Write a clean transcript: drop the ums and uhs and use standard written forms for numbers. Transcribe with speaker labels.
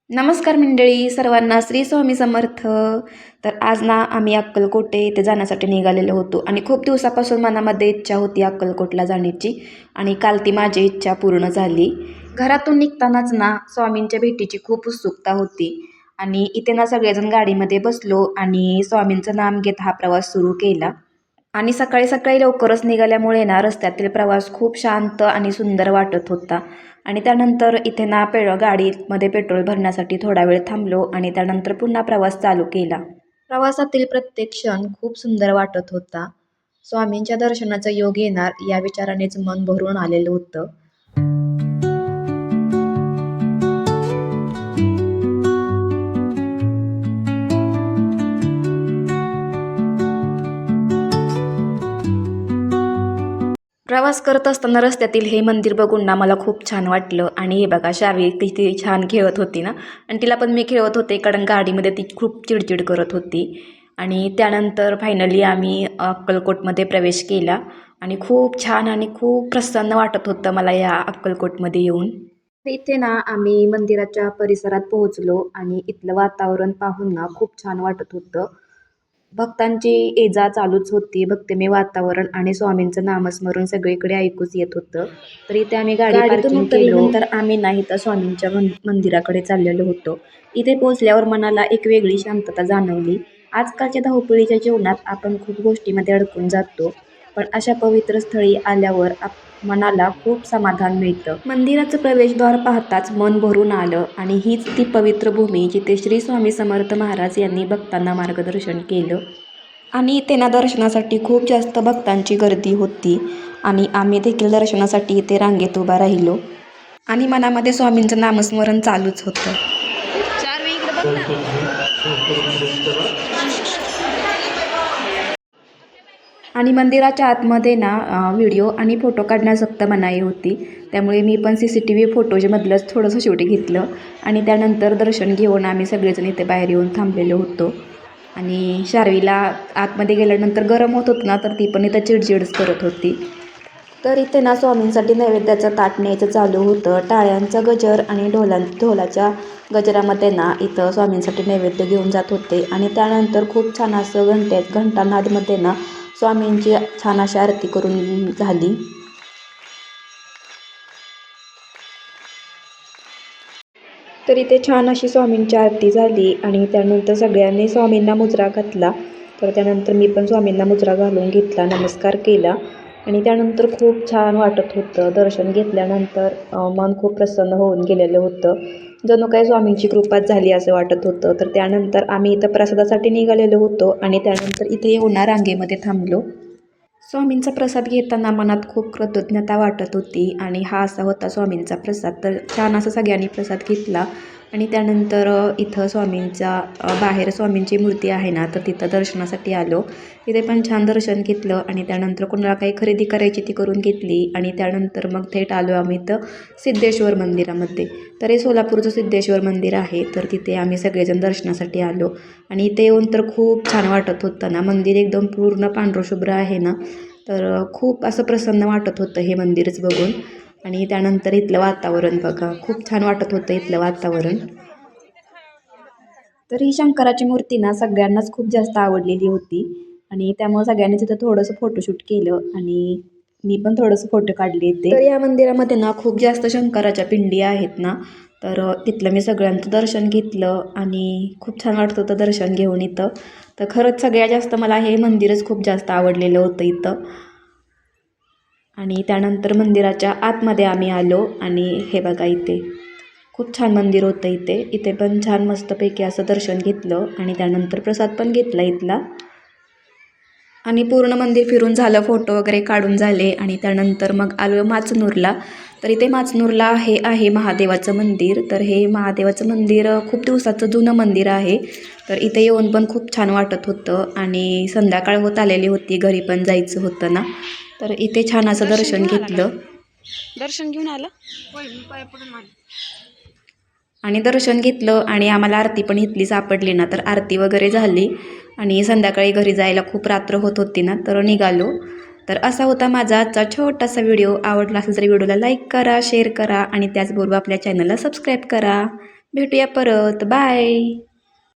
Speaker 1: नमस्कार मंडळी, सर्वांना श्री स्वामी समर्थ. तर आज ना आम्ही अक्कलकोटे येथे जाण्यासाठी निघालेलो होतो आणि खूप दिवसापासून मनामध्ये इच्छा होती अक्कलकोटला जाण्याची आणि काल ती माझी इच्छा पूर्ण झाली. घरातून निघतानाच ना स्वामींच्या भेटीची खूप उत्सुकता होती आणि इथे ना सगळेजण गाडीमध्ये बसलो आणि स्वामींचं नाम घेत हा प्रवास सुरू केला. आणि सकाळी सकाळी लवकरच निघाल्यामुळे ना रस्त्यातील प्रवास खूप शांत आणि सुंदर वाटत होता. आणि त्यानंतर इथे ना गाडीमध्ये पेट्रोल भरण्यासाठी थोडा वेळ थांबलो आणि त्यानंतर पुन्हा प्रवास चालू केला. प्रवासातील प्रत्येक क्षण खूप सुंदर वाटत होता. स्वामींच्या दर्शनाचा योग येणार या विचारानेच मन भरून आलेलं होतं. प्रवास करत असताना रस्त्यातील हे मंदिर बघून ना मला खूप छान वाटलं. आणि हे बघा, शार्वी तिथे छान खेळत होती ना, आणि तिला पण मी खेळत होते कारण गाडीमध्ये ती खूप चिडचिड करत होती. आणि त्यानंतर फायनली आम्ही अक्कलकोटमध्ये प्रवेश केला आणि खूप छान आणि खूप प्रसन्न वाटत होतं मला या अक्कलकोटमध्ये येऊन. इथे ना आम्ही मंदिराच्या परिसरात पोहोचलो आणि इथलं वातावरण पाहून ना खूप छान वाटत होतं. भक्तांची ये-जा चालूच होती. भक्तिमय वातावरण आणि स्वामींचं नामस्मरण सगळीकडे ऐकूच येत होतं. तर इथे आम्ही गाडी पार्किंग केल्यानंतर आम्ही नाही तर स्वामींच्या मंदिराकडे चाललेलो होतो. इथे पोहोचल्यावर मनाला एक वेगळी शांतता जाणवली. आजकालच्या धावपळीच्या जीवनात आपण खूप गोष्टींमध्ये अडकून जातो, पण अशा पवित्र स्थळी आल्यावर मनाला खूप समाधान मिळतं. मंदिराचं प्रवेशद्वार पाहताच मन भरून आलं आणि हीच ती पवित्र भूमी जिथे श्री स्वामी समर्थ महाराज यांनी भक्तांना मार्गदर्शन केलं. आणि इथे ना दर्शनासाठी खूप जास्त भक्तांची गर्दी होती आणि आम्ही देखील दर्शनासाठी इथे रांगेत उभा राहिलो आणि मनामध्ये स्वामींचं नामस्मरण चालूच होतं. आणि मंदिराच्या आतमध्ये ना व्हिडिओ आणि फोटो काढण्यास सक्त मनाई होती. त्यामुळे मी पण CCTV फोटोजमधलंच थोडंसं शूट घेतलं आणि त्यानंतर दर्शन घेऊन आम्ही सगळेजण इथे बाहेर येऊन थांबलेलो होतो. आणि शार्वीला आतमध्ये गेल्यानंतर गरम होत होतं ना, तर ती पण इथं चिडचिडच करत होती. तर इथे ना स्वामींसाठी नैवेद्याचं ताट न्यायचं चालू होतं. टाळ्यांचा गजर आणि ढोलाच्या गजरामध्ये ना इथं स्वामींसाठी नैवेद्य घेऊन जात होते. आणि त्यानंतर खूप छान असं घंटानादमध्ये ना स्वामींची छान अशी आरती करून झाली. तर इथे छान अशी स्वामींची आरती झाली आणि त्यानंतर सगळ्यांनी स्वामींना मुजरा घातला. तर त्यानंतर मी पण स्वामींना मुजरा घालून घेतला, नमस्कार केला आणि त्यानंतर खूप छान वाटत होतं. दर्शन घेतल्यानंतर मन खूप प्रसन्न होऊन गेलेलं होतं. जणू काही स्वामींची कृपाच झाली असं वाटत होतं. तर त्यानंतर आम्ही इथं प्रसादासाठी निघालेलो होतो आणि त्यानंतर इथे येऊन रांगेमध्ये थांबलो. स्वामींचा प्रसाद घेताना मनात खूप कृतज्ञता वाटत होती आणि हा असा होता स्वामींचा प्रसाद. तर छान असं सगळ्यांनी प्रसाद घेतला आणि त्यानंतर इथं बाहेर स्वामींची मूर्ती आहे ना, तर तिथं दर्शनासाठी आलो. तिथे पण छान दर्शन घेतलं आणि त्यानंतर कोणाला काही खरेदी करायची ती करून घेतली आणि त्यानंतर मग थेट आलो आम्ही इथं सिद्धेश्वर मंदिरामध्ये. तर हे सोलापूरचं सिद्धेश्वर मंदिर आहे. तर तिथे आम्ही सगळेजण दर्शनासाठी आलो आणि इथे येऊन तर खूप छान वाटत होतं ना. मंदिर एकदम पूर्ण पांढरशुभ्र आहे ना, तर खूप असं प्रसन्न वाटत होतं हे मंदिरच बघून. आणि त्यानंतर इथलं वातावरण बघा, खूप छान वाटत होतं इथलं वातावरण. तर ही शंकराची मूर्ती ना सगळ्यांनाच खूप जास्त आवडलेली होती आणि त्यामुळे सगळ्यांनी तिथं थोडंसं फोटोशूट केलं आणि मी पण थोडंसं फोटो काढले इथे. तर या मंदिरामध्ये ना खूप जास्त शंकराच्या पिंडी आहेत ना, तर तिथलं मी सगळ्यांचं दर्शन घेतलं आणि खूप छान वाटत होतं दर्शन घेऊन इथं. तर खरंच सगळ्यात जास्त मला हे मंदिरच खूप जास्त आवडलेलं होतं इथं. आणि त्यानंतर मंदिराच्या आतमध्ये आम्ही आलो आणि हे बघा इथे खूप छान मंदिर होतं इथे. इथे पण छान मस्तपैकी असं दर्शन घेतलं आणि त्यानंतर प्रसाद पण घेतला इथला. आणि पूर्ण मंदिर फिरून झालं, फोटो वगैरे काढून झाले आणि त्यानंतर मग आलो माचनूरला. तर इथे माचनूरला हे आहे महादेवाचं मंदिर. तर हे महादेवाचं मंदिर खूप दिवसाचं जुनं मंदिर आहे. तर इथे येऊन पण खूप छान वाटत होतं आणि संध्याकाळ होत आलेली होती, घरी पण जायचं होतं ना. तर इथे छान असं दर्शन घेतलं.
Speaker 2: दर्शन घेऊन आलं
Speaker 1: आणि दर्शन घेतलं आणि आम्हाला आरती पण इथली सापडली ना, तर आरती वगैरे झाली आणि संध्याकाळी घरी जायला खूप रात्र होत होती ना, तर निघालो. तर असा होता माझा आजचा छोटासा व्हिडिओ. आवडला असेल तर व्हिडिओला लाईक करा, शेअर करा आणि त्याचबरोबर आपल्या चॅनलला सबस्क्राईब करा. भेटूया परत. बाय.